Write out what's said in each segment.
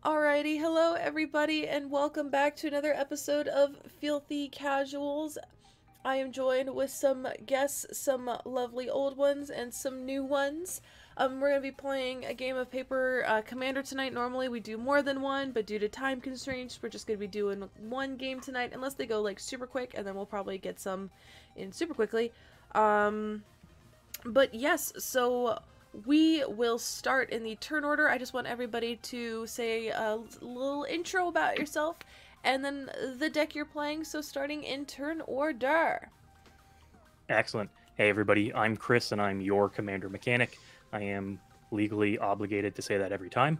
Alrighty, hello everybody, and welcome back to another episode of Filthy Casuals. I am joined with some guests, some lovely old ones, and some new ones. We're going to be playing a game of Paper Commander tonight. Normally we do more than one, but due to time constraints, we're just going to be doing one game tonight, unless they go like super quick, and then we'll probably get some in super quickly. But yes, so we will start in the turn order. I just want everybody to say a little intro about yourself and then the deck you're playing, so starting in turn order. Excellent. Hey everybody, I'm Chris and I'm your Commander Mechanic. I am legally obligated to say that every time.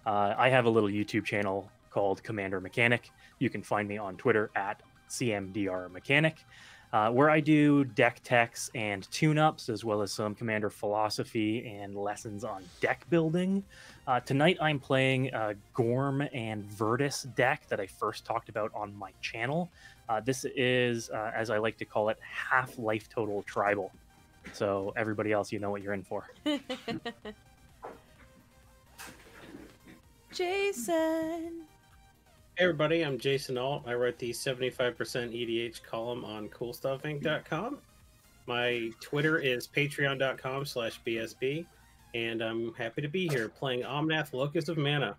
I have a little YouTube channel called Commander Mechanic. You can find me on Twitter at CMDR Mechanic, where I do deck techs and tune-ups, as well as some Commander philosophy and lessons on deck building. Tonight I'm playing a Gorm and Virtus deck that I first talked about on my channel. This is, as I like to call it, half life total tribal. So everybody else, you know what you're in for. Jason. Hey everybody, I'm Jason Alt. I write the 75% EDH column on CoolStuffInc.com. My Twitter is patreon.com/BSB, and I'm happy to be here playing Omnath, Locus of Mana.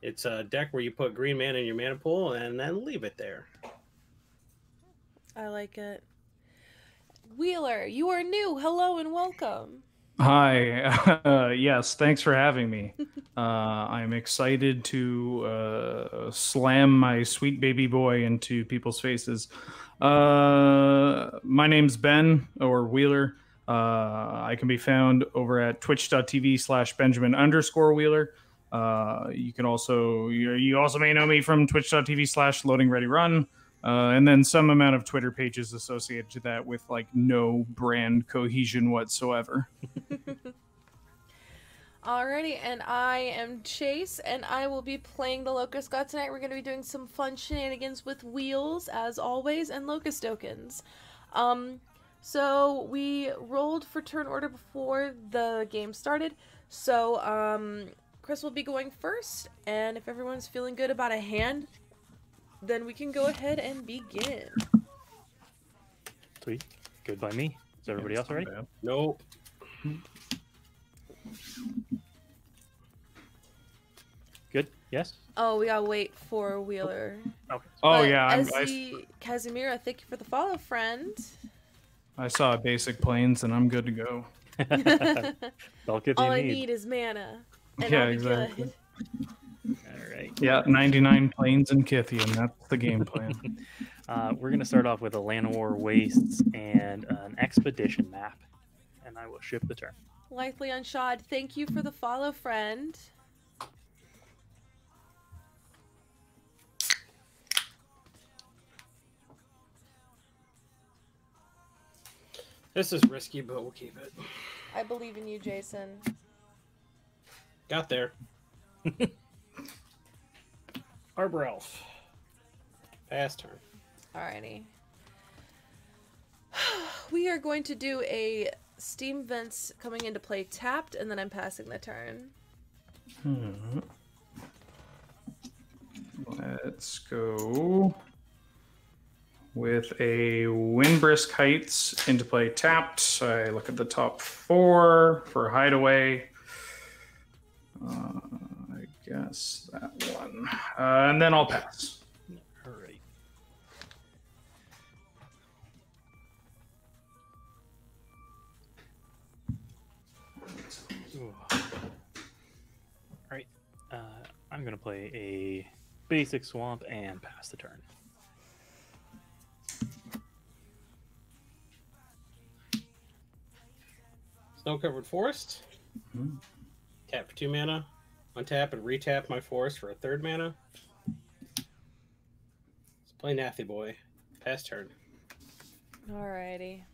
It's a deck where you put green mana in your mana pool and then leave it there. I like it. Wheeler, you are new. Hello and welcome. Hi. Yes, thanks for having me. I'm excited to slam my sweet baby boy into people's faces. My name's Ben, or Wheeler. I can be found over at twitch.tv/Benjamin_Wheeler. You can also, you also may know me from twitch.tv/LoadingReadyRun. And then some amount of Twitter pages associated to that with like no brand cohesion whatsoever. Alrighty, and I am Chase, and I will be playing the Locust God tonight. We're going to be doing some fun shenanigans with wheels, as always, and Locust tokens. So we rolled for turn order before the game started, so Chris will be going first, and if everyone's feeling good about a hand, then we can go ahead and begin. Sweet. Good by me. Is everybody else ready? Nope. Good? Yes? Oh, we gotta wait for Wheeler. Okay. Oh, But yeah. Casimira, thank you for the follow, friend. I saw a basic planes and I'm good to go. All good All you I need. need is mana. And Yeah, I'll be exactly. good. All right. Yeah, 99 planes in Kytheon. That's the game plan. We're going to start off with a Llanowar Wastes and an Expedition map. And I will ship the turn. Lightly Unshod, thank you for the follow, friend. This is risky, but we'll keep it. I believe in you, Jason. Got there. Arbor Elf. Pass turn. Alrighty. We are going to do a Steam Vents coming into play tapped, and then I'm passing the turn. Let's go with a Windbrisk Heights into play tapped. I look at the top 4 for Hideaway. I guess that one. And then I'll pass. All right. All right. I'm going to play a basic swamp and pass the turn. Snow-covered forest. Tap for 2 mana. Untap and retap my forest for a 3rd mana. Let's play Nathy Boy. Pass turn. Alrighty.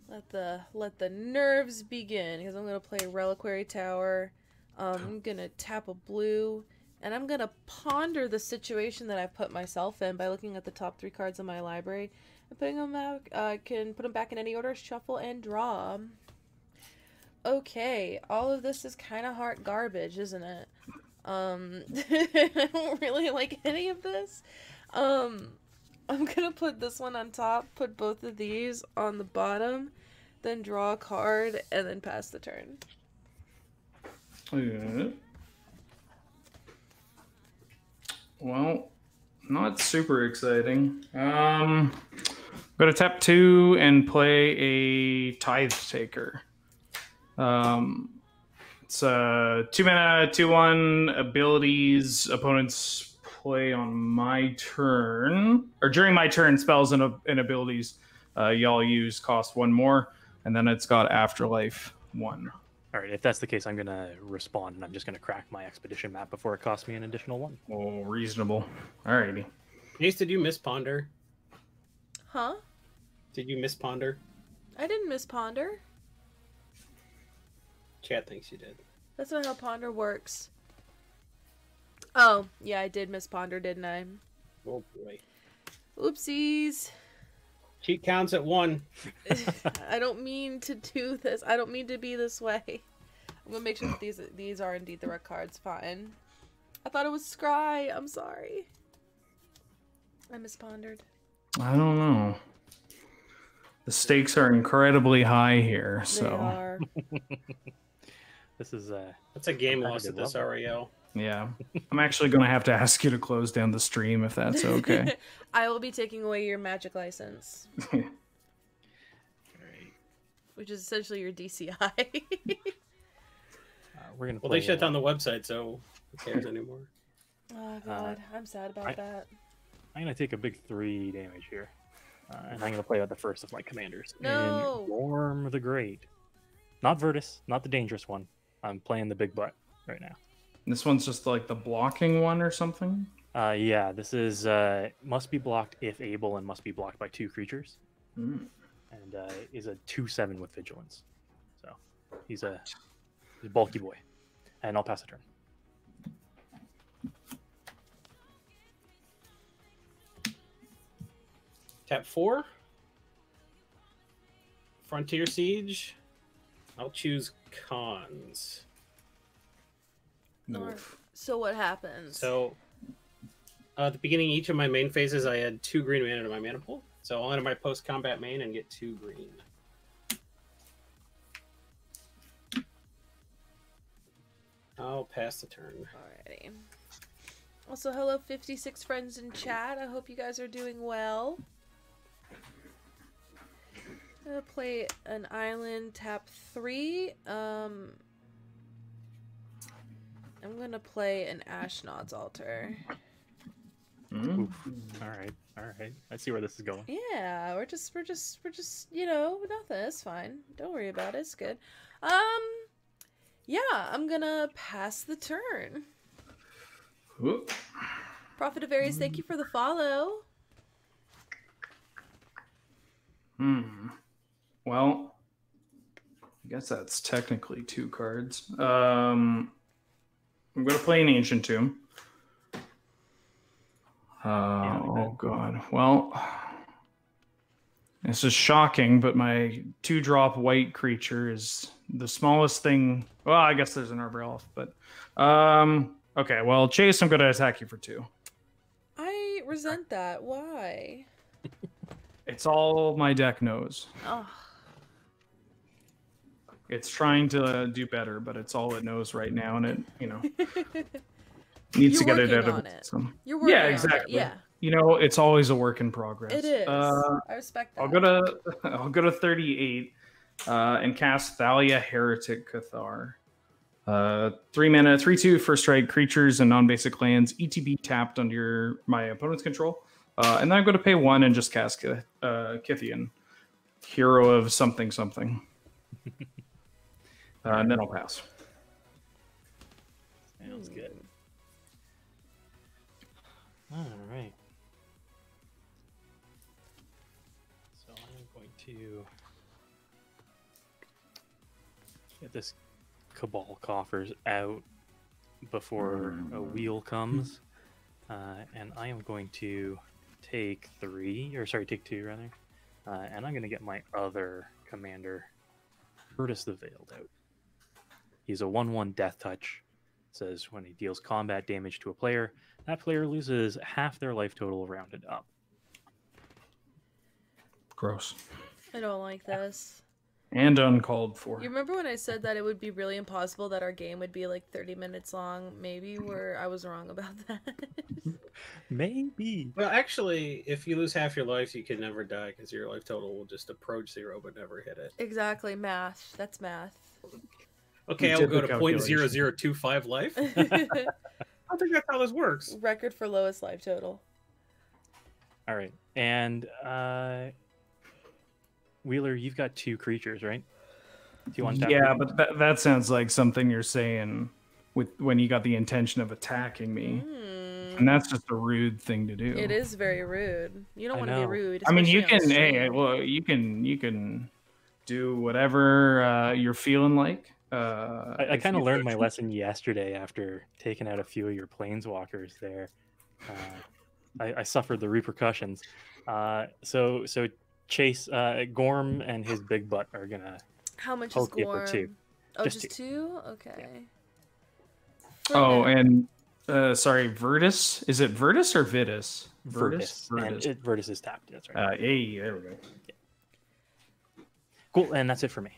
Let the nerves begin, because I'm gonna play Reliquary Tower. I'm gonna tap a blue, and I'm gonna ponder the situation that I put myself in by looking at the top 3 cards in my library and putting them back. Can put them back in any order, shuffle and draw. Okay, all of this is kind of hard garbage, isn't it? I don't really like any of this. I'm gonna put this one on top, put both of these on the bottom, then draw a card, and then pass the turn. Well, not super exciting. I'm gonna tap 2 and play a Tithe Taker. It's a 2-mana, 2/1 abilities. Opponents play on my turn, or during my turn, spells and abilities y'all use cost 1 more, and then it's got Afterlife 1. All right, if that's the case, I'm going to respond, and I'm just going to crack my expedition map before it costs me an additional 1. Oh, reasonable. Alrighty. Ace, did you miss Ponder? Huh? Did you miss Ponder? I didn't miss Ponder. Chat thinks you did. That's not how Ponder works. Oh, yeah, I did miss Ponder, didn't I? Oh boy. Oopsies. Cheat counts at 1. I don't mean to do this. I don't mean to be this way. I'm gonna make sure that these are indeed the right cards. Fine. I thought it was Scry. I'm sorry. I mispondered. I don't know. The stakes are incredibly high here, so. They are. This is That's a game loss at this REL. Yeah. I'm actually going to have to ask you to close down the stream if that's okay. I will be taking away your magic license. Right. Which is essentially your DCI. We're gonna. Well, they shut down the website, so who cares anymore? Oh god, I'm sad about that. I'm gonna take a big 3 damage here, and I'm gonna play out the first of my commanders. No. And Gorm the Great, not Virtus, not the dangerous one. I'm playing the big butt right now. This one's just like the blocking one or something? Yeah, this is must be blocked if able, and must be blocked by 2 creatures. Mm. And is a 2/7 with vigilance. So he's a bulky boy. And I'll pass the turn. Tap 4. Frontier Siege. I'll choose cons. So what happens? So, at the beginning of each of my main phases, I had 2 green mana to my mana pool. So I'll enter my post-combat main and get 2 green. I'll pass the turn. Alrighty. Also, hello 56 friends in chat. I hope you guys are doing well. I'm gonna play an island, tap 3. I'm gonna play an Ashnod's Altar. Oof. All right. I see where this is going. Yeah, we're just, you know, nothing. It's fine. Don't worry about it. It's good. Yeah, I'm gonna pass the turn. Whoop. Prophet of Aries, thank you for the follow. Well, I guess that's technically 2 cards. I'm going to play an Ancient Tomb. Oh, God. Well, this is shocking, but my 2-drop white creature is the smallest thing. Well, I guess there's an Arbor Elf, but... okay, well, Chase, I'm going to attack you for 2. I resent that. Why? It's all my deck knows. Oh. It's trying to do better, but it's all it knows right now, and it, you know, needs to get it out of it. So. You're working yeah, on exactly. it. Yeah. You know, it's always a work in progress. It is. I respect that. I'll go to 38 and cast Thalia Heretic Cathar. 3 mana, 3/2 first strike creatures and non-basic lands, ETB tapped under my opponent's control. And then I'm going to pay 1 and just cast Kytheon, hero of something something. And then I'll pass. Sounds good. All right. So I'm going to get this Cabal Coffers out before a wheel comes. And I am going to take 2 rather. And I'm going to get my other commander, Virtus the Veiled, out. He's a 1/1 death touch. says when he deals combat damage to a player, that player loses half their life total rounded up. Gross. I don't like this. And uncalled for. You remember when I said that it would be really impossible that our game would be like 30 minutes long? Maybe I was wrong about that. Maybe. Well, actually, if you lose half your life, you can never die because your life total will just approach 0 but never hit it. Exactly, math. That's math. Okay, I'll go to 0.0025 life. I don't think that's how this works. Record for lowest life total. All right, and Wheeler, you've got 2 creatures, right? Do you want that? Yeah, but that sounds like something you're saying when you got the intention of attacking me. And that's just a rude thing to do. It is very rude. You don't want to be rude. I mean, you can, you can do whatever you're feeling like. I kind of learned my lesson yesterday after taking out a few of your planeswalkers there. I suffered the repercussions. So Chase, Gorm and his big butt are gonna. How much is Gorm? For 2. Oh, just 2? Okay. Oh, and sorry, Virtus. Is it Virtus or Vitus? Virtus. Virtus is tapped. That's right. Hey, there we go. Yeah. Cool, and that's it for me.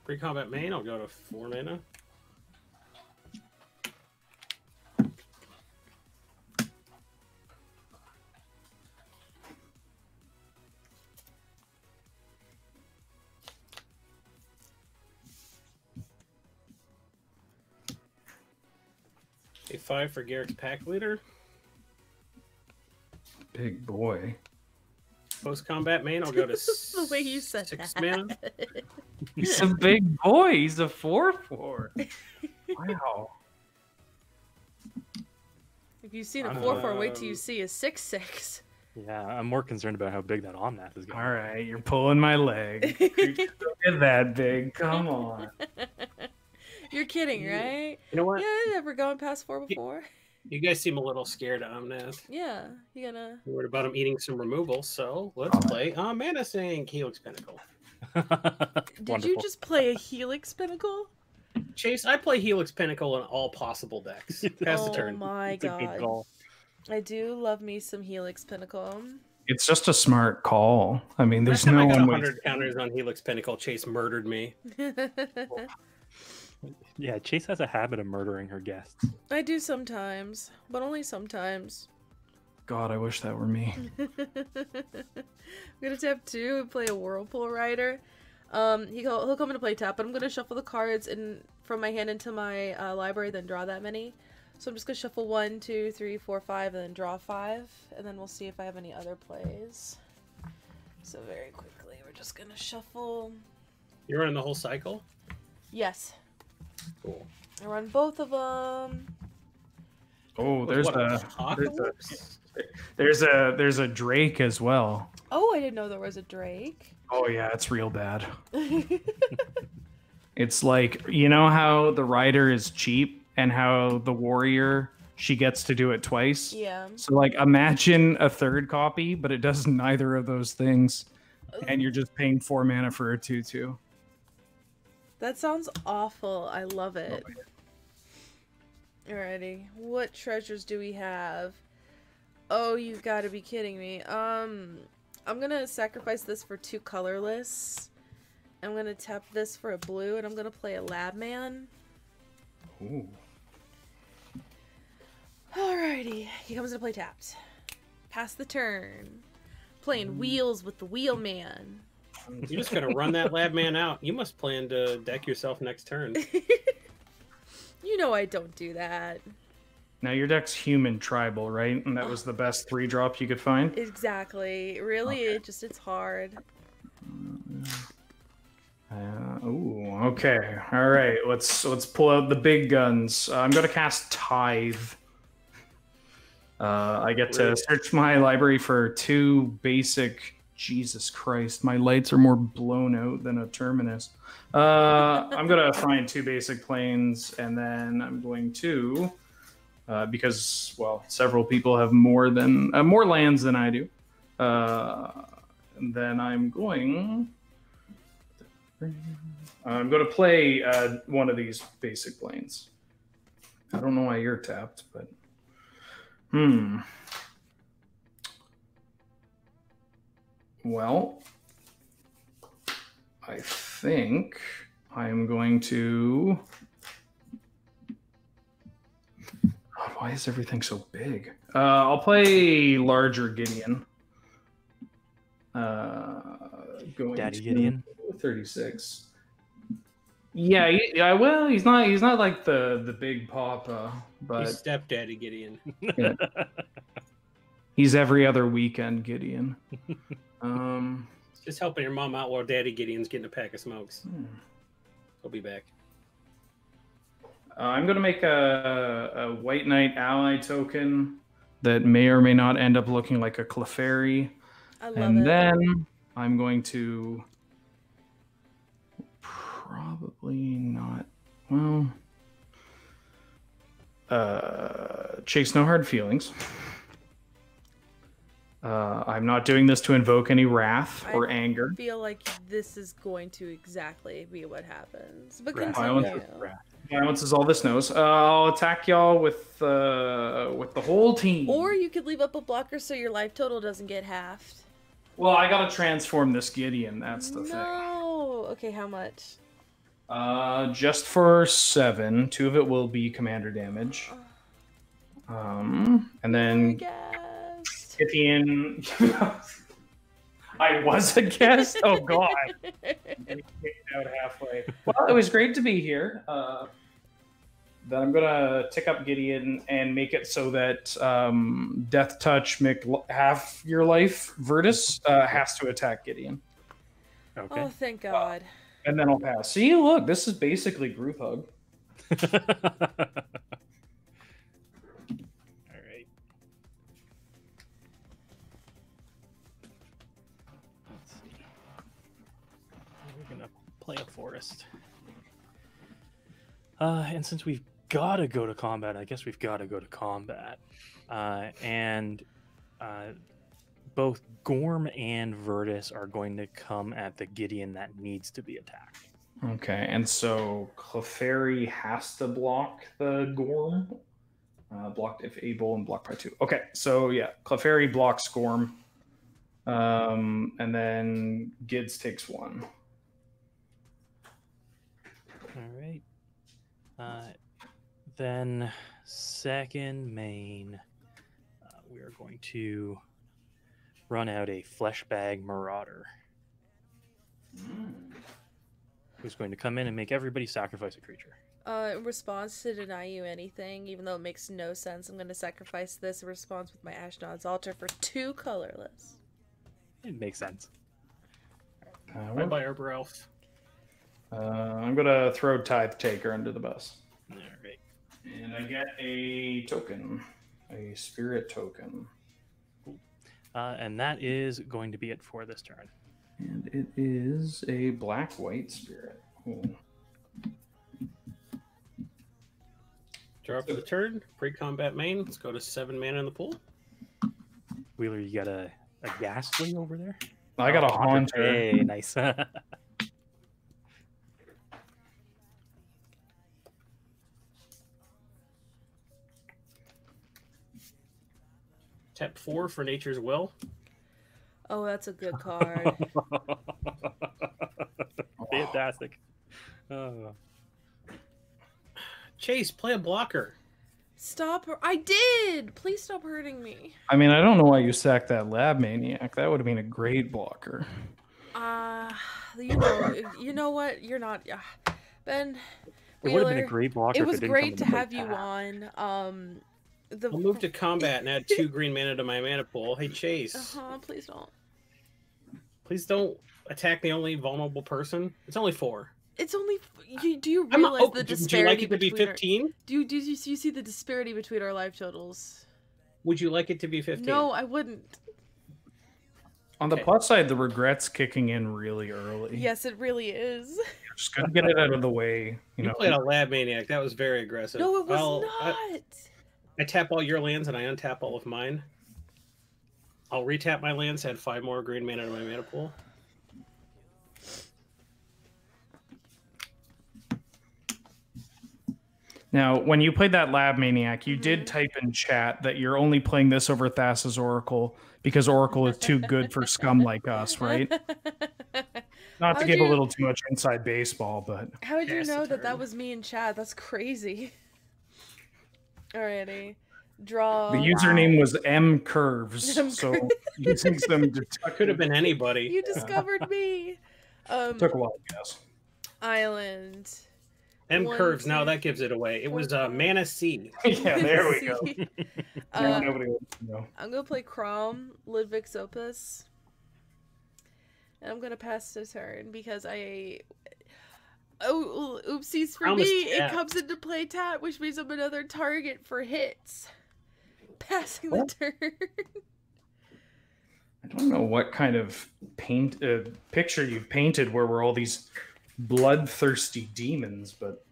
Pre-combat main, I'll go to 4 mana. A 5 for Garrick's Pack Leader. Big boy. Post-combat main, I'll go to the way you said 6 that. mana. He's a big boy. He's a 4/4. Wow. If you've seen a 4/4, wait till you see a 6/6. Yeah, I'm more concerned about how big that Omnath is going. All right, you're pulling my leg. Look at that big. Come on. You're kidding, right? You know what? Yeah, never gone past 4 before. You guys seem a little scared of Omnath. Yeah, you gonna. You're worried about him eating some removal, so let's play Mana Sink Helix Pinnacle. Did you just play a Helix Pinnacle? Chase, I play Helix Pinnacle in all possible decks. Pass the turn. Oh my god. I do love me some Helix Pinnacle. It's just a smart call. I mean, there's Last time no I got one 100 counters on Helix Pinnacle. Chase murdered me. Yeah, Chase has a habit of murdering her guests. I do sometimes, but only sometimes. God, I wish that were me. I'm gonna tap 2 and play a Whirlpool Rider. He'll come into play tap, but I'm gonna shuffle the cards from my hand into my library, then draw that many. So I'm just gonna shuffle 1, 2, 3, 4, 5, and then draw 5, and then we'll see if I have any other plays. So very quickly, we're just gonna shuffle. You're running the whole cycle? Yes. Cool. I run both of them. Oh, there's there's a Drake as well. Oh, I didn't know there was a Drake. Oh yeah, it's real bad. It's like, you know how the rider is cheap and how the warrior, she gets to do it twice? Yeah. So like imagine a 3rd copy, but it does neither of those things. And you're just paying 4 mana for a 2/2. That sounds awful. I love it. Alrighty. What treasures do we have? Oh, you've got to be kidding me. I'm gonna sacrifice this for 2 colorless. I'm gonna tap this for a blue, and I'm gonna play a Lab Man. Ooh. Alrighty. He comes into play tapped. Pass the turn. Playing wheels with the Wheel Man. You're just gonna run that Lab Man out. You must plan to deck yourself next turn. You know I don't do that. Now your deck's human tribal, right? And that was the best 3-drop you could find? Exactly. Really, Okay. it's hard. Ooh, okay. All right, let's pull out the big guns. I'm going to cast Tithe. I get to search my library for 2 basic... Jesus Christ, my lights are more blown out than a Terminus. I'm going to find 2 basic planes, and then I'm going to... because, well, several people have more lands than I do. And then I'm going to play one of these basic planes. I don't know why you're tapped, but well, I think I'm going to. God, why is everything so big? I'll play larger Gideon. Going Daddy to Gideon. 36. Yeah, well, he's not like the big papa, but He's stepdaddy Gideon. yeah. He's every other weekend Gideon. Just helping your mom out while Daddy Gideon's getting a pack of smokes. He'll be back. I'm going to make a White Knight ally token that may or may not end up looking like a Clefairy. I love and it. then I'm going to probably not. Well, chase no hard feelings. I'm not doing this to invoke any wrath or anger. I feel like this is going to exactly be what happens. But Violence continue. Violence is all this knows. I'll attack y'all with the whole team. Or you could leave up a blocker so your life total doesn't get halved. Well, I gotta transform this Gideon. That's the thing. No. Okay, how much? Just for 7. 2 of it will be commander damage. And then Kytheon. I was a guest. Oh God. Getting kicked out halfway. Well, it was great to be here. Then I'm gonna tick up Gideon and make it so that Death Touch half your life Virtus has to attack Gideon. Okay. Oh, thank God. And then I'll pass. See, look, this is basically group hug. All right. Let's see. We're gonna play a forest. And since we've got to go to combat, I guess we've got to go to combat. And both Gorm and Virtus are going to come at the Gideon that needs to be attacked. Okay, and so Clefairy has to block the Gorm. Blocked if able and blocked by 2. Okay, so yeah, Clefairy blocks Gorm. And then Gids takes 1. All right. Then second main, we are going to run out a Fleshbag Marauder. Who's going to come in and make everybody sacrifice a creature. In response to deny you anything, even though it makes no sense, I'm going to sacrifice this in response with my Ashnod's Altar for 2 colorless. It makes sense. Bye-bye, Arbor Elf. I'm going to throw Tithe Taker under the bus. All right. And I get a token, a spirit token. And that is going to be it for this turn. And it is a black-white spirit. Ooh. Draw for the turn. Pre-combat main. Let's go to 7 mana in the pool. Wheeler, you got a Ghastly over there? I got a Haunter. Hey, nice. Tap 4 for Nature's Will. Oh, that's a good card. Fantastic. Oh. Chase, play a blocker. Stop. I did. Please stop hurting me. I mean, I don't know why you sacked that Lab Maniac. That would have been a great blocker. You know what? You're not. Ben. It would have been a great blocker. It was if it didn't great to come have into you play. on. I'll move to combat and add 2 green mana to my mana pool. Hey, Chase. Please don't. Please don't attack the only vulnerable person. It's only 4. It's only. Do you realize the disparity? Would you like it to be between 15? Do you see the disparity between our life totals? Would you like it to be 15? No, I wouldn't. On the plus side, the regret's kicking in really early. Yes, it really is. Just gotta get it out of the way. You played a Lab Maniac. That was very aggressive. No, it was not. I tap all your lands and I untap all of mine. I'll retap my lands, add 5 more green mana to my mana pool. Now, when you played that Lab Maniac, you did type in chat that you're only playing this over Thassa's Oracle because Oracle is too good for scum like us, right? Not to give a little too much inside baseball, but... How did you know that was me in chat? That's crazy. Alrighty. Draw. The username was mcurves, so using some... That could have been anybody. You discovered me. Took a while, I guess. Island. Curves, now that gives it away. It was Mana C. Yeah, there we go. Nobody wants to know. I'm going to play Crom, Ludwig's Opus. And I'm going to pass the turn because Oh, oopsies for me. It comes into play tap, which means I'm another target for hits. Passing the turn. I don't know what kind of picture you've painted where we're all these bloodthirsty demons, but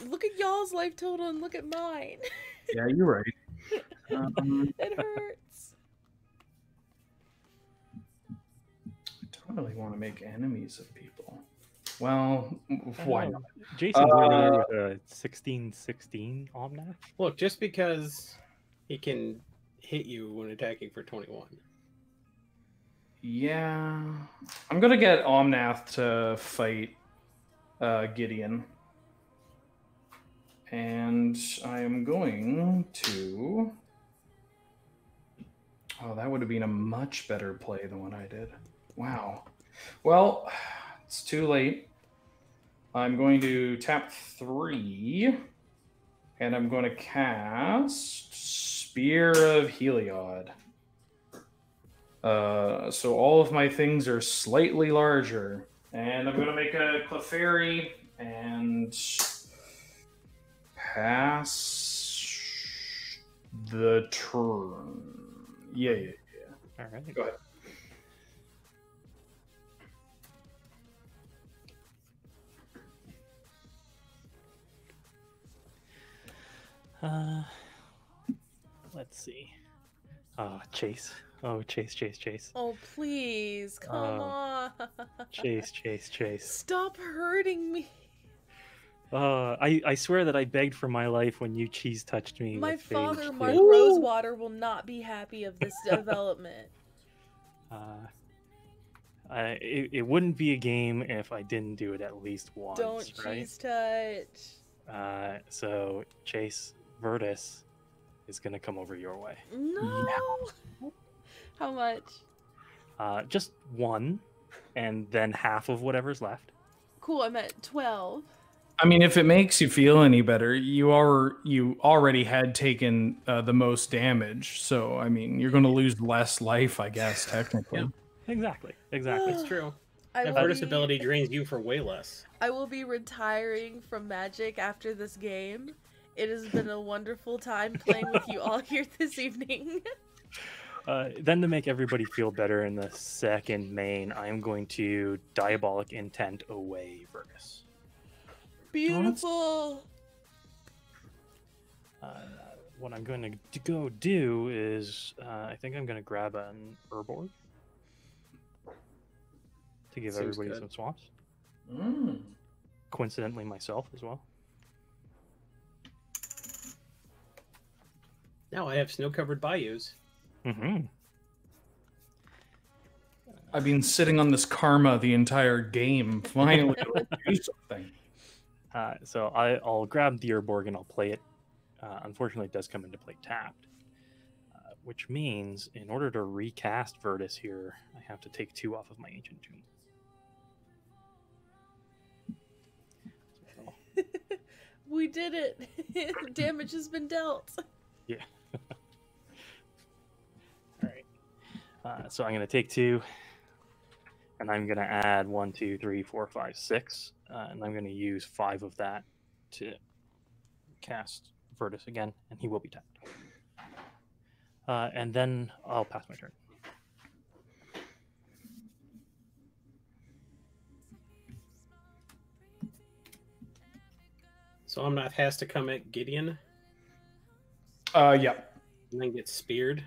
look at y'all's life total and look at mine. Yeah, you're right. It hurts. I don't really want to make enemies of people. Well, why not? Jason's over with a 16/16 Omnath. Look, just because he can hit you when attacking for 21. Yeah, I'm gonna get Omnath to fight Gideon, and I am going to... Oh, that would have been a much better play than what I did. Wow. Well, it's too late. I'm going to tap 3, and I'm going to cast Spear of Heliod. So all of my things are slightly larger. And I'm going to make a Clefairy and pass the turn. Yeah. All right. Go ahead. Let's see. Chase. Oh, Chase. Oh, please. Come on. Chase. Stop hurting me. I swear that I begged for my life when you cheese touched me. My with father, Phage Mark 2. Rosewater, will not be happy of this development. It wouldn't be a game if I didn't do it at least once. Don't cheese touch. So Chase Virtus is gonna come over your way. No. Yeah. How much? Just 1, and then half of whatever's left. Cool. I'm at 12. I mean, if it makes you feel any better, you already had taken the most damage, so I mean, you're going to lose less life, I guess, technically. Yeah. Exactly. That's true. The Virtus ability drains you for way less. I will be retiring from Magic after this game. It has been a wonderful time playing with you all here this evening. Then to make everybody feel better in the second main, I am going to Diabolic Intent away Virtus. Beautiful. What I'm going to go do is, I think I'm going to grab an Urborg to give everybody some swaps. Coincidentally, myself as well. Now I have snow-covered bayous. I've been sitting on this karma the entire game. Finally, do something. So I'll grab the Urborg and I'll play it. Unfortunately, it does come into play tapped, which means in order to recast Virtus here, I have to take 2 off of my Ancient Tomb. So, we did it. Damage has been dealt. Yeah. All right. So I'm going to take 2, and I'm going to add 1, 2, 3, 4, 5, 6, and I'm going to use 5 of that to cast Virtus again, and he will be tapped. And then I'll pass my turn. So Omnath has to come at Gideon. Yeah. And then get speared.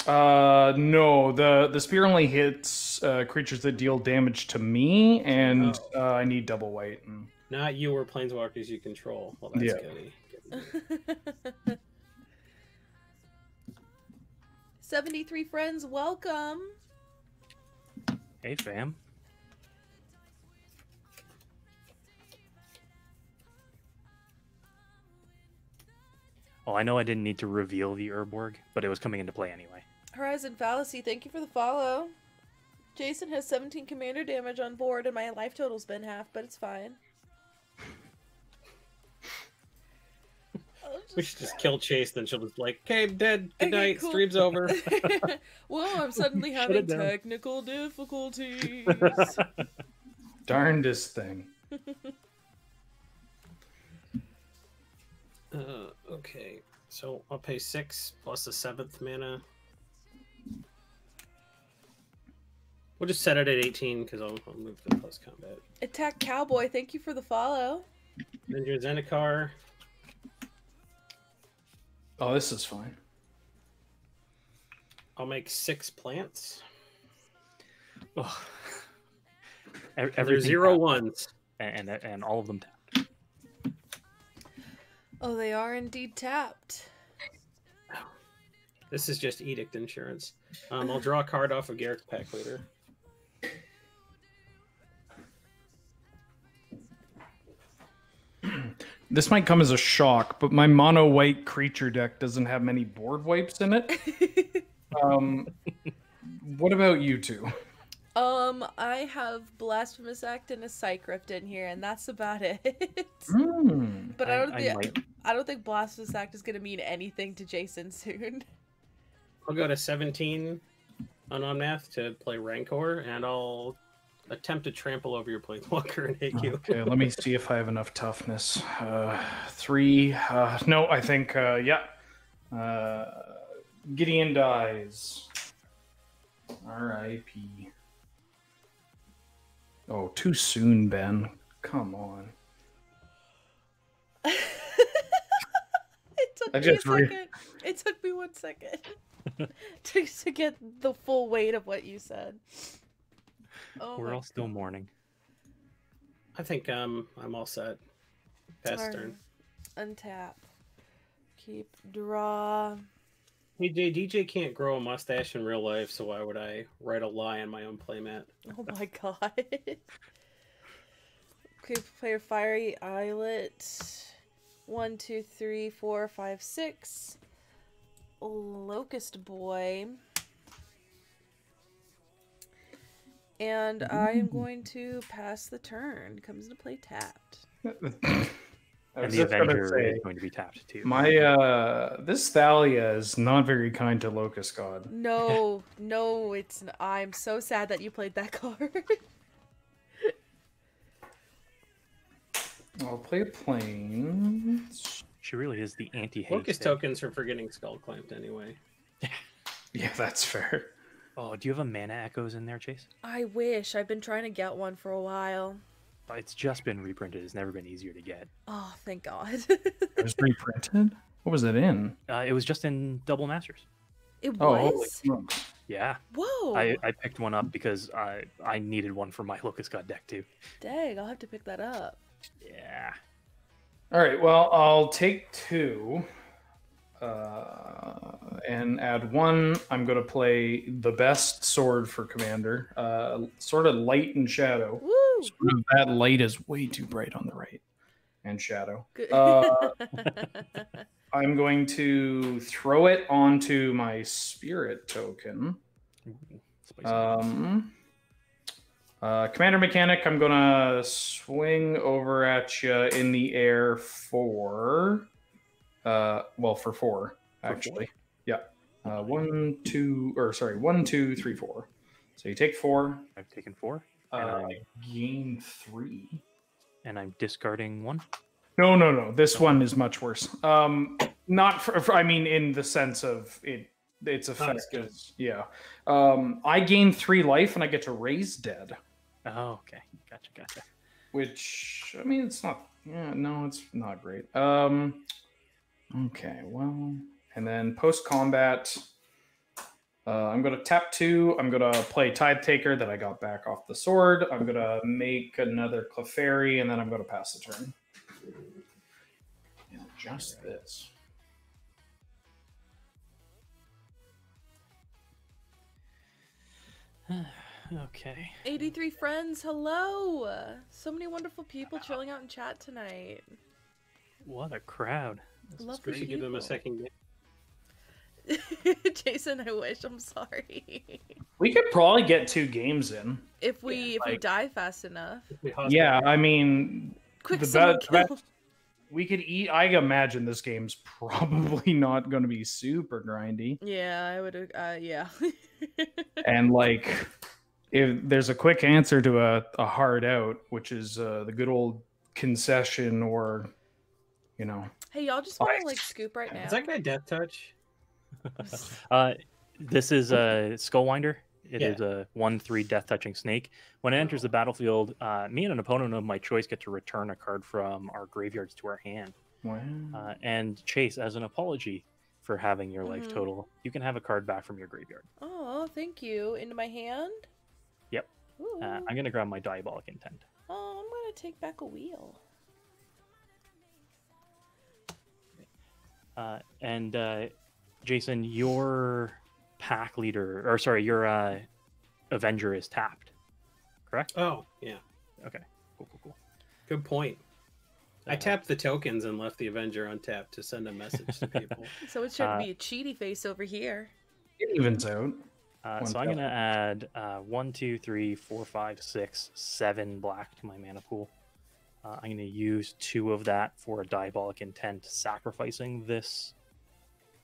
No, the spear only hits creatures that deal damage to me, and I need double white. And... Not you or planeswalkers you control. Well, that's good. 73 friends, welcome. Hey, fam. Oh, I know I didn't need to reveal the Urborg, but it was coming into play anyway. Horizon Fallacy, thank you for the follow. Jason has 17 commander damage on board, and my life total's been half, but it's fine. We should just kill Chase, then she'll just like, okay, I'm dead. Good night. Cool. Stream's over. Well, I'm suddenly having technical difficulties. Darndest thing. Okay, so I'll pay 6 plus a 7th mana. We'll just set it at 18 because I'll move to plus combat. Attack Cowboy, thank you for the follow. Then your Zendikar. Oh, this is fine. I'll make 6 plants. Oh. There's 0 ones. And all of them tapped. Oh, they are indeed tapped. This is just Edict Insurance. I'll draw a card off of Garrick's Pack Leader. This might come as a shock, but my mono white creature deck doesn't have many board wipes in it. What about you two? I have Blasphemous Act and a Psychrift in here, and that's about it. But I don't think Blasphemous Act is gonna mean anything to Jason soon. I'll go to 17 on Omnath to play Rancor, and I'll attempt to trample over your Planeswalker and hit you. Okay, let me see if I have enough toughness. 3. No, I think, yeah. Gideon dies. R.I.P. Oh, too soon, Ben. Come on. It took me 1 second to get the full weight of what you said. Oh, we're all still mourning. I think I'm all set. Pass turn. Untap. Keep draw. Hey, DJ can't grow a mustache in real life, so why would I write a lie on my own playmat? Oh my god. Okay, play a Fiery Islet. 1, 2, 3, 4, 5, 6. Locust Boy. And I am going to pass the turn. Comes into play tapped. And the Avenger is going to be tapped too. This Thalia is not very kind to Locust God. No, it's not. I'm so sad that you played that card. I'll play a plane. She really is the anti-hate. Locust tokens are for getting skull clamped anyway. Yeah, that's fair. Oh, do you have a Mana Echoes in there, Chase? I wish. I've been trying to get one for a while. It's just been reprinted. It's never been easier to get. Oh, thank God. It was reprinted? What was it in? It was just in Double Masters. It Oh, was? Yeah. Whoa. I picked one up because I needed one for my Locust God deck too. Dang, I'll have to pick that up. Yeah. All right, well, I'll take 2 and add 1. I'm going to play the best sword for Commander. Sort of light and shadow. Woo! Sort of that light is way too bright on the right. And shadow. I'm going to throw it onto my spirit token. Commander Mechanic, I'm going to swing over at you in the air for... for 4, actually. Yeah. 1, 2, 3, 4. So you take 4. I've taken 4. I gain 3. And I'm discarding 1. No. This one is much worse. Not for I mean, in the sense of its effect is, yeah. I gain 3 life and I get to raise dead. Oh, okay. Gotcha. Which, I mean, it's not, it's not great. Okay, well, and then post-combat, I'm going to tap 2. I'm going to play Tithe Taker that I got back off the sword. I'm going to make another Clefairy, and then I'm going to pass the turn. And just this. Okay. 83 friends, hello! So many wonderful people chilling out in chat tonight. What a crowd. Love We should give them a second game. Jason, I wish. I'm sorry. We could probably get 2 games in. If we die fast enough. Yeah, I mean, Quick, the someone kill. best we could eat. I imagine this game's probably not going to be super grindy. Yeah, I would. Yeah. And like, if there's a quick answer to a hard out, which is the good old concession, or Hey, y'all just want to like scoop right now? Is that guy Death Touch? This is a Skullwinder. It Yeah. is a 1/3 death touching snake. When it enters the battlefield, me and an opponent of my choice get to return a card from our graveyards to our hand. Wow. And Chase, as an apology for having your life total, you can have a card back from your graveyard. Oh, thank you. Into my hand? Yep. Ooh. I'm going to grab my Diabolic Intent. Oh, I'm going to take back a wheel. And Jason, your pack leader, or sorry, your Avenger is tapped, correct? Oh, yeah. Okay, cool. Good point. I tapped the tokens and left the Avenger untapped to send a message to people. So it's trying to be a cheaty face over here. It evens out. So I'm going to add 1, 2, 3, 4, 5, 6, 7 black to my mana pool. I'm going to use 2 of that for a Diabolic Intent, sacrificing this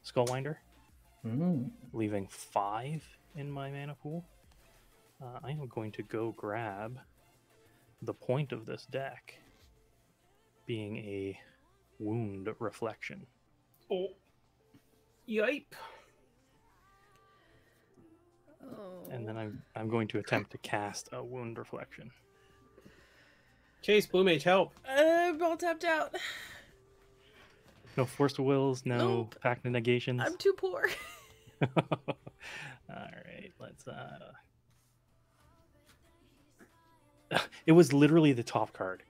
Skullwinder, leaving 5 in my mana pool. I am going to go grab the point of this deck, being a Wound Reflection. Oh, yipe! Oh. And then I'm going to attempt to cast a Wound Reflection. Chase, Blue Mage, help! I'm all tapped out. No Force of Wills, no Nope. Pact of Negations. I'm too poor. Alright, let's it was literally the top card.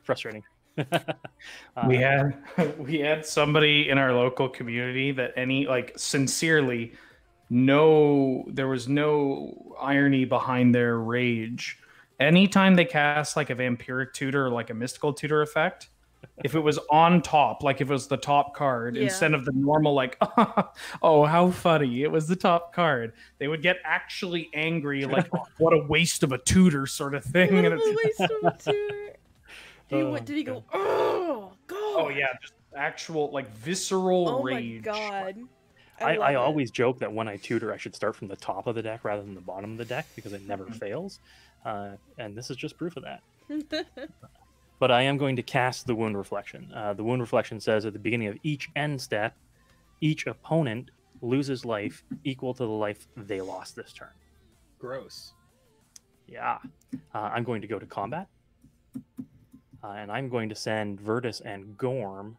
Frustrating. We had somebody in our local community that sincerely, there was no irony behind their rage. Anytime they cast like a vampiric tutor or like a mystical tutor effect, if it was on top, like if it was the top card, instead of the normal like, oh, how funny, it was the top card, they would get actually angry, like, oh, what a waste of a tutor sort of thing. What And a waste of a tutor. What did he go? Oh God! Oh yeah, just actual like visceral rage. Oh my God! I always joke that when I tutor, I should start from the top of the deck rather than the bottom of the deck because it never fails. And this is just proof of that. But I am going to cast the Wound Reflection. The Wound Reflection says at the beginning of each end step, each opponent loses life equal to the life they lost this turn. Gross. Yeah. I'm going to go to combat. And I'm going to send Virtus and Gorm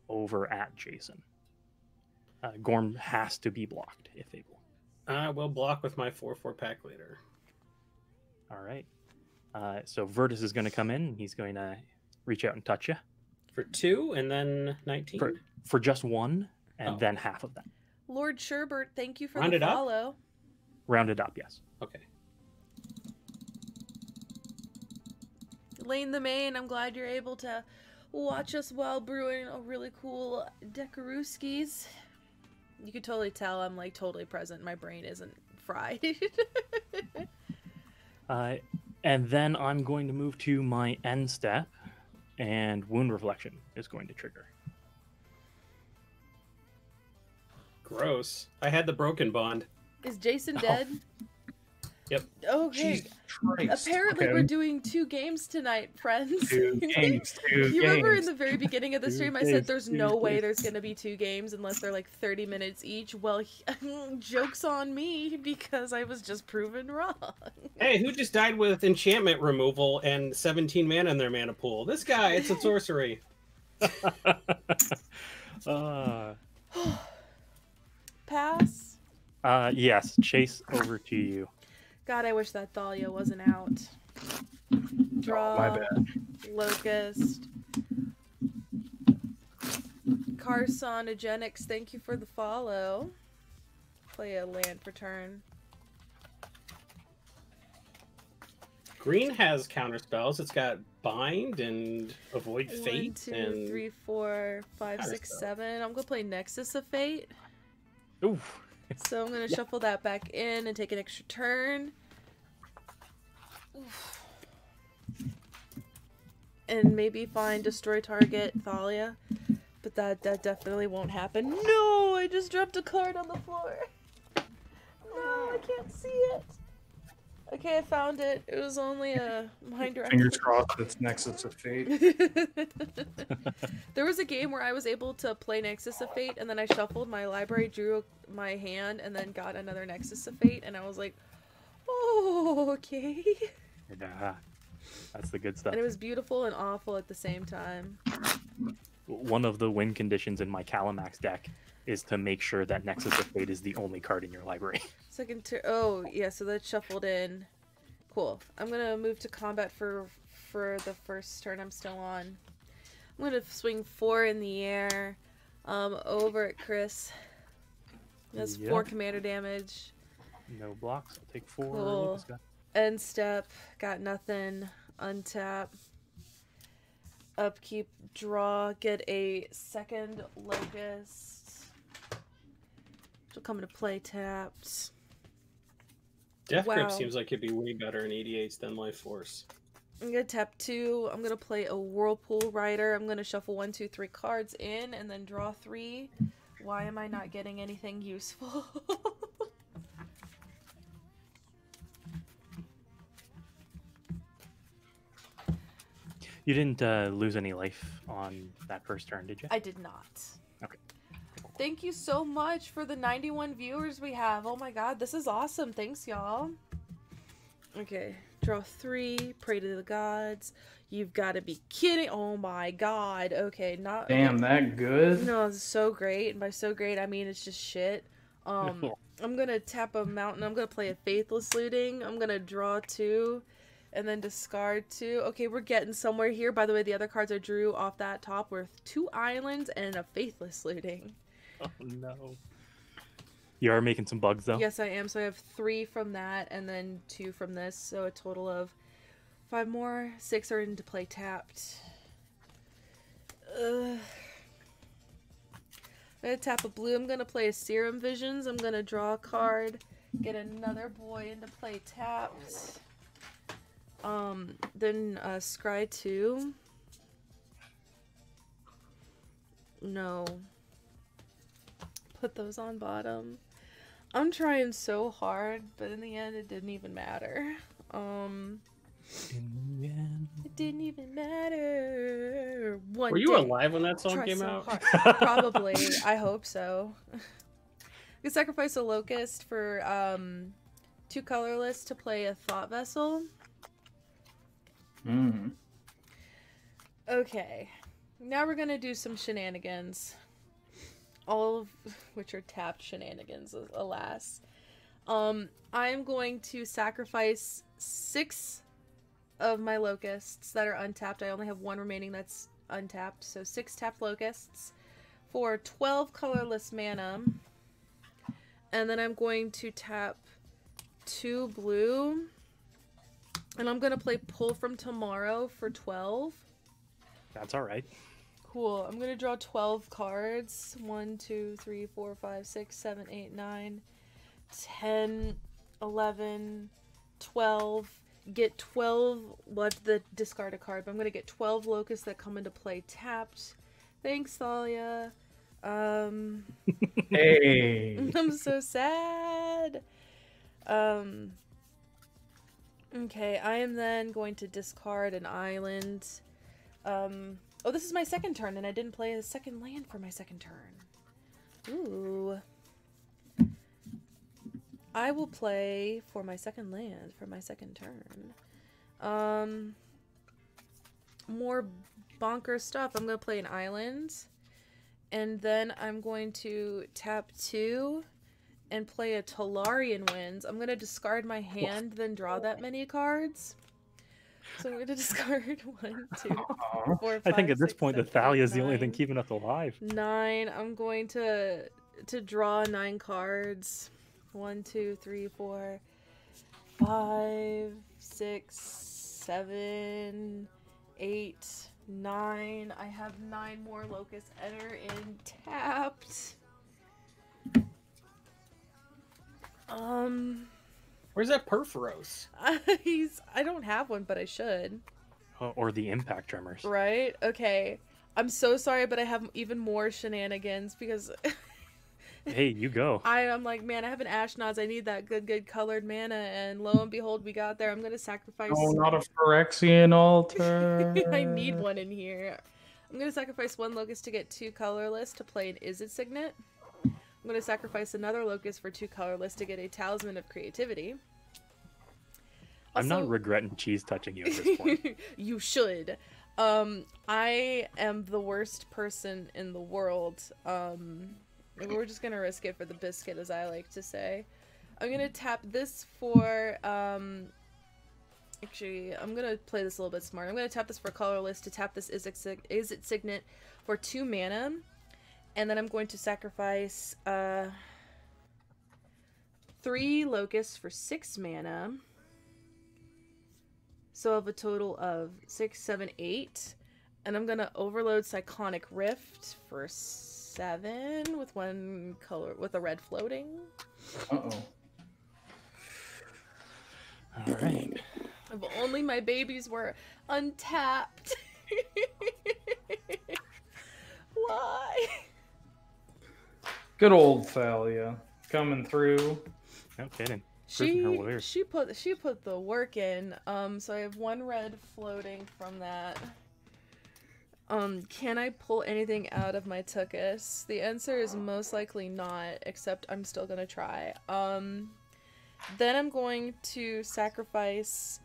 over at Jason. Gorm has to be blocked if able. I will block with my 4/4 pack leader. All right. So Virtus is going to come in. He's going to reach out and touch you. For 2 and then 19? For just 1 and then half of that. Lord Sherbert, thank you for Rounded the up? follow. Rounded up, yes. Okay. Lane the Main, I'm glad you're able to watch us while brewing a really cool Dekarooskis. You could totally tell I'm like totally present. My brain isn't fried. And then I'm going to move to my end step, and Wound Reflection is going to trigger. Gross. I had the broken bond. Is Jason dead? Yep. Okay. Jesus Christ. Apparently Okay. we're doing 2 games tonight, friends. Two games. You remember in the very beginning of the stream I said there's no way games. there's going to be 2 games unless they're like 30 minutes each? Well, joke's on me because I was just proven wrong. Hey, who just died with enchantment removal and 17 mana in their mana pool? This guy, it's a sorcery. Pass. Yes, Chase, over to you. God, I wish that Thalia wasn't out. Draw. My bad. Locust. Carsonogenics, thank you for the follow. Play a land for turn. Green has counter spells. It's got Bind and Avoid Fate. 1, 2, 3, 4, 5, 6, 7. I'm gonna play Nexus of Fate. Oof. So I'm gonna shuffle that back in and take an extra turn. Oof. And maybe find destroy target Thalia. But that definitely won't happen. No, I just dropped a card on the floor. No, I can't see it. Okay, I found it. It was only a mind reference. Fingers crossed it's Nexus of Fate. There was a game where I was able to play Nexus of Fate, and then I shuffled my library, drew my hand, and then got another Nexus of Fate, and I was like, oh, okay. Yeah, that's the good stuff. And it was beautiful and awful at the same time. One of the win conditions in my Calamax deck is to make sure that Nexus of Fate is the only card in your library. Second turn. Oh, yeah, so that's shuffled in. Cool. I'm gonna move to combat for the first turn I'm still on. I'm gonna swing 4 in the air over at Chris. That's 4 commander damage. No blocks. I'll take 4. Cool. End step. Got nothing. Untap. Upkeep. Draw. Get a second Locust. She'll come into play tapped. Death Grip Wow. seems like it'd be way better in EDH than Life Force. I'm gonna tap 2. I'm gonna play a Whirlpool Rider. I'm gonna shuffle 1, 2, 3 cards in and then draw 3. Why am I not getting anything useful? You didn't lose any life on that first turn, did you? I did not. Okay. Thank you so much for the 91 viewers we have. Oh my god, this is awesome. Thanks, y'all. Okay, draw 3. Pray to the gods. You've got to be kidding. Oh my god. Okay, not... Damn, that good? No, it's so great. And by so great, I mean it's just shit. I'm gonna tap a mountain. I'm gonna play a Faithless Looting. I'm gonna draw 2. And then discard 2. Okay, we're getting somewhere here. By the way, the other cards I drew off that top were 2 islands and a Faithless Looting. Oh no. You are making some bugs though? Yes, I am. So I have 3 from that and then 2 from this. So a total of 5 more. 6 are into play tapped. I'm gonna tap a blue. I'm gonna play a Serum Visions. I'm gonna draw a card. Get another boy into play tapped. Then scry 2. No. Put those on bottom. I'm trying so hard, but in the end it didn't even matter. In the end. It didn't even matter. Were you alive when that song came out? Probably. I hope so. You can sacrifice a Locust for 2 colorless to play a Thought Vessel. Okay, now we're gonna do some shenanigans, all of which are tapped shenanigans, alas. I am going to sacrifice 6 of my Locusts that are untapped. I only have 1 remaining that's untapped, so 6 tapped Locusts for 12 colorless mana, and then I'm going to tap 2 blue. And I'm going to play Pull from Tomorrow for 12. That's alright. Cool. I'm going to draw 12 cards. 1, 2, 3, 4, 5, 6, 7, 8, 9, 10, 11, 12. Get 12. Let's discard a card. But I'm going to get 12 Locusts that come into play tapped. Thanks, Thalia. Hey. I'm so sad. Okay, I am then going to discard an island. Oh, this is my second turn, and I didn't play a second land for my second turn. Ooh. I will play for my second land for my second turn. More bonker stuff. I'm going to play an island. And then I'm going to tap 2 and play a Tolarian Winds, I'm gonna discard my hand, then draw that many cards. So I'm gonna discard 1, 2, 4, 5, I think at this 6, point, the 7, Thalia 8, is the only thing 9. keeping us alive. 9. I'm going to draw 9 cards. 1, 2, 3, 4, 5, 6, 7, 8, 9. I have 9 more Locust Enter in tapped. Where's that Perforos? I don't have one, but I should. Or the impact tremors. Right? Okay. I'm so sorry, but I have even more shenanigans because Hey, you go. I'm like, man, I have an Ashnod's. I need that good colored mana, and lo and behold, we got there. I'm gonna sacrifice. Oh, not a Phyrexian altar. I need one in here. I'm gonna sacrifice 1 Locust to get 2 colorless to play an Is It Signet. I'm gonna sacrifice another Locust for 2 colorless to get a Talisman of Creativity. I'm not Also- regretting cheese touching you at this point. You should. I am the worst person in the world. We're just gonna risk it for the biscuit, as I like to say. I'm gonna tap this for, actually, I'm gonna play this a little bit smart. I'm gonna tap this for colorless to tap this Is It Signet for 2 mana. And then I'm going to sacrifice, 3 Locusts for 6 mana. So I have a total of 6, 7, 8. And I'm gonna overload Cyclonic Rift for 7 with 1 color with a red floating. Uh-oh. Alright. If only my babies were untapped. Why? Good old Thalia. Coming through. No kidding. Proving her wares. She put the work in. So I have 1 red floating from that. Can I pull anything out of my Tuchus? The answer is most likely not, except I'm still gonna try. Then I'm going to sacrifice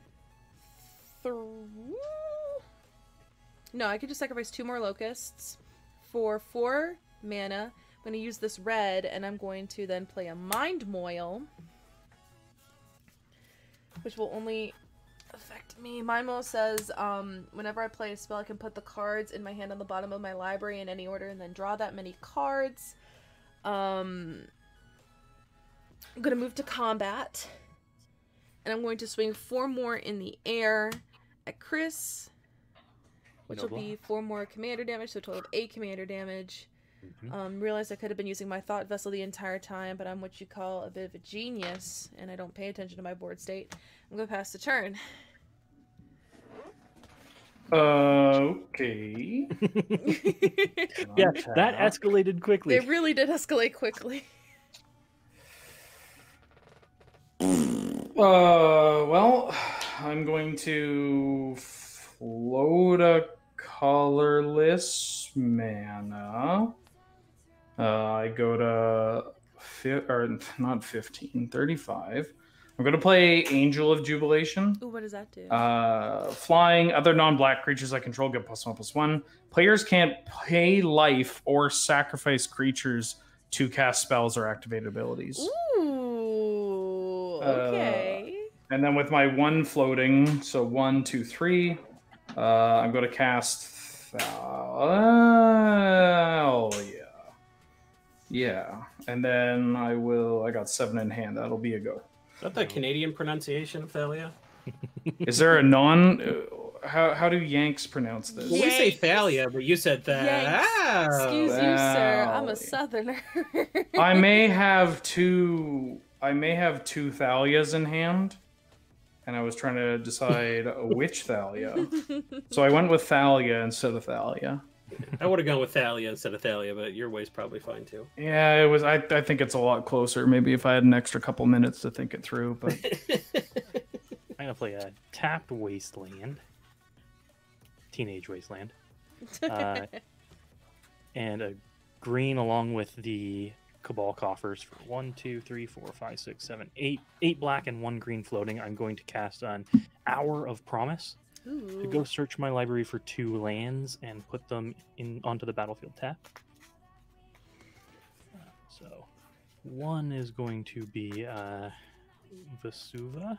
No, I could just sacrifice 2 more Locusts for 4 mana. I'm gonna use this red, and I'm going to then play a Mind Moil, which will only affect me. Mind Moil says, whenever I play a spell, I can put the cards in my hand on the bottom of my library in any order and then draw that many cards. I'm gonna move to combat, and I'm going to swing 4 more in the air at Chris, which will be 4 more commander damage, so a total of 8 commander damage. Realized I could have been using my Thought Vessel the entire time, but I'm what you call a bit of a genius, and I don't pay attention to my board state. I'm gonna pass the turn. Okay. Yeah, that escalated quickly. It really did escalate quickly. Well, I'm going to float a colorless mana. I go to 35. I'm going to play Angel of Jubilation. Ooh, what does that do? Flying, other non-black creatures I control get +1/+1. Players can't pay life or sacrifice creatures to cast spells or activate abilities. Ooh, okay. And then with my 1 floating, so 1, 2, 3, I'm going to cast Thalia. Yeah, and then I got 7 in hand. That'll be a go. Is that the Canadian pronunciation of Thalia? Is there a how do Yanks pronounce this? Well, we say Thalia, but you said that. Yanks. Excuse you, sir. I'm a southerner. I may have two Thalias in hand, and I was trying to decide which Thalia. So I went with Thalia instead of Thalia. I would have gone with Thalia instead of Thalia, but your way's probably fine too. Yeah, it was. I think it's a lot closer. Maybe if I had an extra couple minutes to think it through, but I'm gonna play a tapped Wasteland, Teenage Wasteland, and a green along with the Cabal coffers for 1, 2, 3, 4, 5, 6, 7, 8. 8 black and 1 green floating. I'm going to cast an Hour of Promise. Ooh. To go search my library for 2 lands and put them onto the battlefield tap. So One is going to be Vesuva.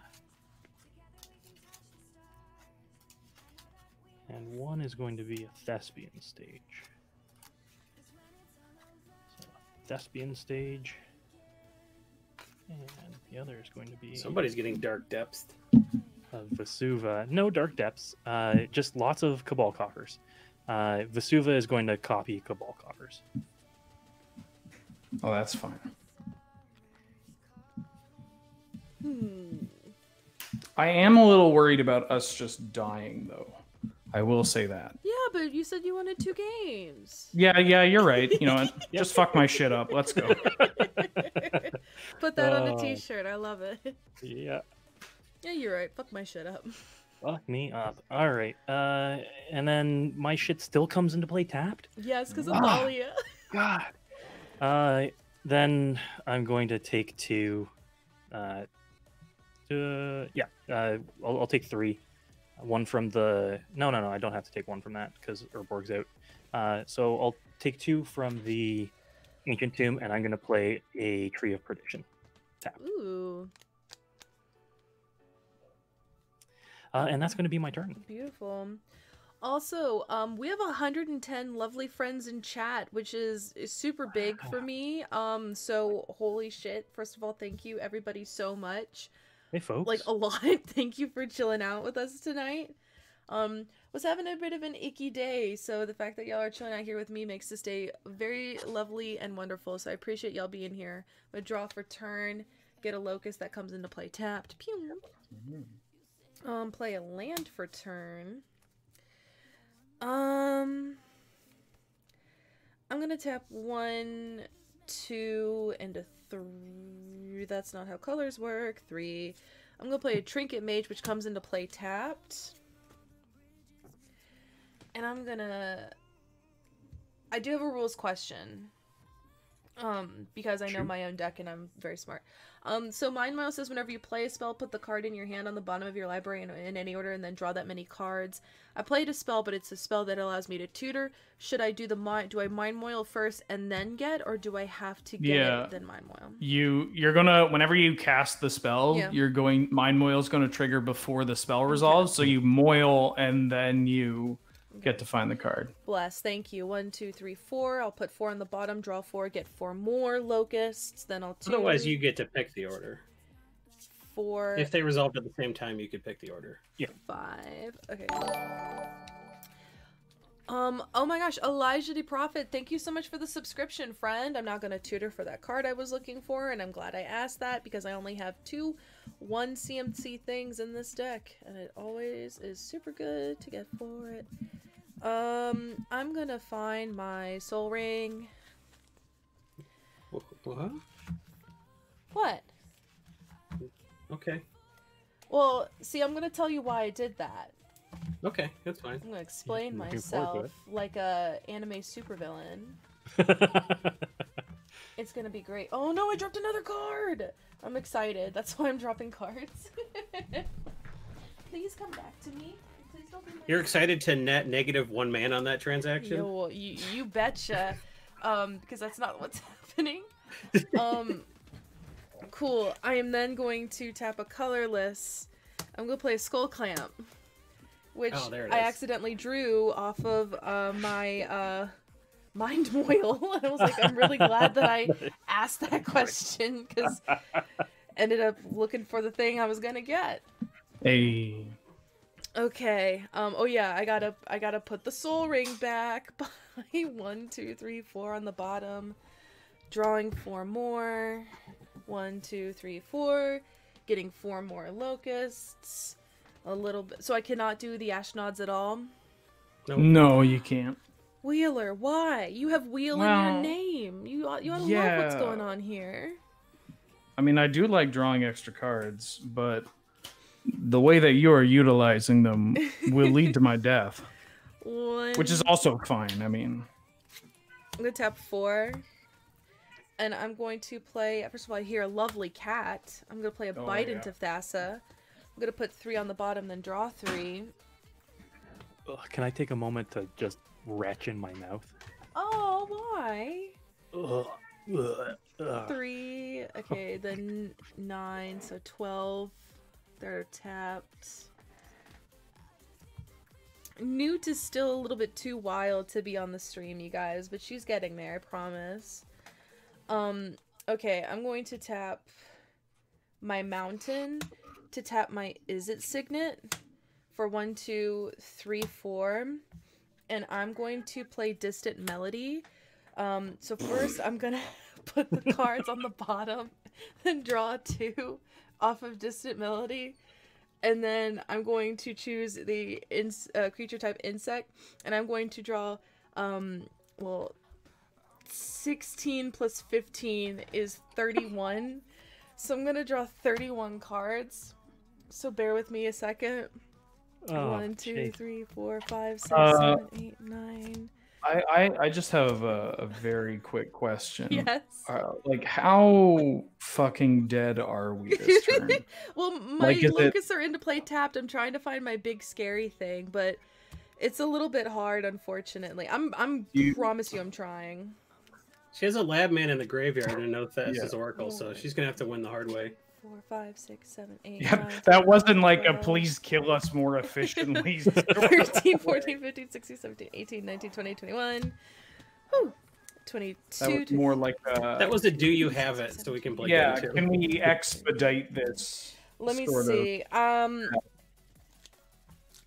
And one is going to be a Thespian stage. So, Thespian stage. And the other is going to be... Somebody's getting Dark Depths. Vesuva. No Dark Depths. Just lots of Cabal Coffers. Vesuva is going to copy Cabal Coffers. Oh, that's fine. I am a little worried about us just dying, though. I will say that. Yeah, but you said you wanted 2 games. Yeah, you're right. You know, just fuck my shit up. Let's go. Put that on a t-shirt. I love it. Yeah. Yeah, you're right. Fuck my shit up. Fuck me up. All right. And then my shit still comes into play tapped? Yes, because of Malia. God. Then I'm going to take 2. I'll take 3. One from the... No, I don't have to take one from that because Urborg's out. So I'll take 2 from the Ancient Tomb, and I'm going to play a Tree of Perdition. Tap. Ooh. And that's going to be my turn. Beautiful. Also, we have 110 lovely friends in chat, which is super big for me. So holy shit. First of all, thank you everybody so much. Hey folks. Like a lot. Thank you for chilling out with us tonight. Was having a bit of an icky day, so the fact that y'all are chilling out here with me makes this day very lovely and wonderful. So I appreciate y'all being here. I'm gonna draw for turn, get a locust that comes into play tapped. Pew. Play a land for turn. I'm gonna tap 1, 2, and a 3. That's not how colors work. 3. I'm gonna play a Trinket Mage, which comes into play tapped. And I do have a rules question. Because I know my own deck and I'm very smart. So Mind Mile says whenever you play a spell, put the card in your hand on the bottom of your library in any order and then draw that many cards. I played a spell, but it's a spell that allows me to tutor. Should I do do I Mind Moil first and then get, or do I have to get it then Mind Moil? You're gonna, whenever you cast the spell, Mind Moil is gonna trigger before the spell resolves. So you moil and then you get to find the card. Bless. Thank you. 1, 2, 3, 4. I'll put 4 on the bottom, draw 4, get 4 more locusts. Then I'll tutor. Otherwise, you get to pick the order. 4. If they resolved at the same time, you could pick the order. Yeah. 5. Okay. Oh my gosh, Elijah the Prophet, thank you so much for the subscription, friend. I'm not gonna tutor for that card I was looking for, and I'm glad I asked that because I only have 2 1 CMC things in this deck, and it always is super good to get for it. I'm gonna find my soul ring. What? What? Okay. Well, see, I'm gonna tell you why I did that. Okay, that's fine. I'm gonna explain Looking forward to myself it. like a anime supervillain. It's gonna be great. Oh no, I dropped another card! I'm excited. That's why I'm dropping cards. Please come back to me. Please don't be You're excited to net -1 man on that transaction? Yo, you betcha. Because that's not what's happening. Cool. I am then going to tap a colorless. I'm gonna play a Skull Clamp, which I accidentally drew off of my Mind Moil. And I was like, I'm really glad that I asked that question because ended up looking for the thing I was gonna get. Hey. Okay. Oh yeah, I gotta put the soul ring back by 1, 2, 3, 4 on the bottom. Drawing 4 more. 1, 2, 3, 4. Getting 4 more locusts. A little bit. So I cannot do the Ashnods at all. Nope. No, you can't. Wheeler, why? You have Wheel in your name. You ought to love what's going on here. I mean, I do like drawing extra cards, but the way that you are utilizing them will lead to my death. Which is also fine, I mean. I'm going to tap 4. And I'm going to play, first of all, I hear a lovely cat. I'm going to play a Bite into Thassa. I'm going to put 3 on the bottom, then draw 3. Ugh, can I take a moment to just retch in my mouth? Oh, why? Ugh. Ugh. 3. Okay, then 9, so 12. They're tapped. Newt is still a little bit too wild to be on the stream, you guys, but she's getting there, I promise. Okay, I'm going to tap my mountain to tap my Is It Signet for 1, 2, 3, 4. And I'm going to play Distant Melody. So first I'm gonna put the cards on the bottom and draw 2 off of Distant Melody. And then I'm going to choose the creature type insect, and I'm going to draw, well, 16 plus 15 is 31. So I'm going to draw 31 cards. So bear with me a second. Oh, 1, 2, jeez. 3, 4, 5, 6, 7, 8, 9. I just have a very quick question. Yes. Like, how fucking dead are we this turn? Well, my Like, is locusts are into play tapped. I'm trying to find my big scary thing, but it's a little bit hard, unfortunately. Promise you I'm trying. She has a lab man in the graveyard and no Thassa's Oracle, so she's gonna have to win the hard way. 4, 5, 6, 7, 8, Yep, 9, that wasn't like a 12, please kill us more efficiently. 13, 14, 15, 16, 17, 18, 19, 20, 21. Whew. 22. That was more like That was a do you have it, so we can play yeah, game 2. can we expedite this? Let me sort of- see.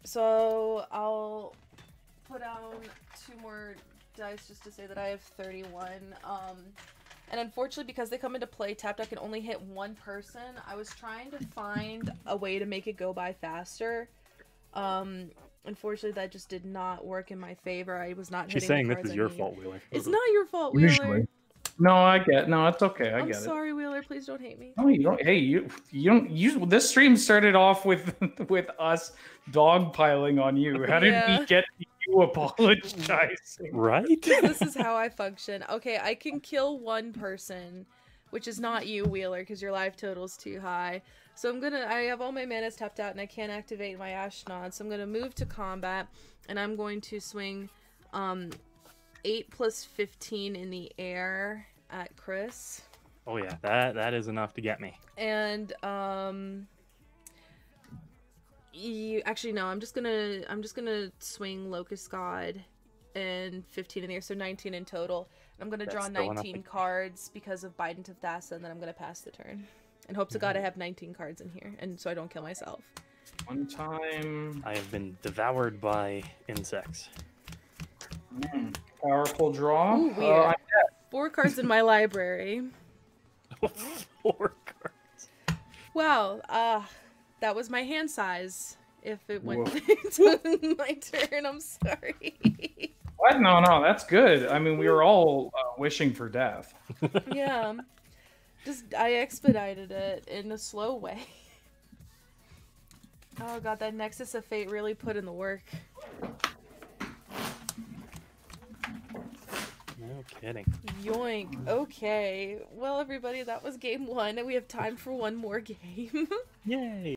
So I'll put down 2 more dice just to say that I have 31. And unfortunately, because they come into play tapped, I can only hit 1 person. I was trying to find a way to make it go by faster. Unfortunately, that just did not work in my favor. I was not. She's hitting the saying this cards is I your need. fault, Wheeler. It's not your fault, Wheeler. Usually. No, it's okay. I I'm get it. sorry, Wheeler. Please don't hate me. No, you don't. Hey, you don't. This stream started off with us dogpiling on you. How did Yeah. we get to you apologizing? Right? This is how I function. Okay, I can kill 1 person, which is not you, Wheeler, because your life total's too high. So I have all my manas tapped out, and I can't activate my Ashnod. So I'm gonna move to combat, and I'm going to swing 8 plus 15 in the air at Chris. Oh yeah, that is enough to get me. And actually no, I'm just gonna swing Locust God and 15 in the air, so 19 in total. And I'm gonna That's draw still enough 19 to- cards because of Bident of Thassa, and then I'm gonna pass the turn. And hope to God I have 19 cards in here, and so I don't kill myself. One time. I have been devoured by insects. Powerful draw. Ooh, weird. 4 cards in my library. 4 cards. Wow, that was my hand size. If it went Woof. to my turn, I'm sorry. What? No, that's good. I mean, we were all wishing for death. Yeah. I expedited it in a slow way. Oh god, that Nexus of Fate really put in the work. No kidding. Yoink. Okay. Well, everybody, that was game 1, and we have time for 1 more game. Yay!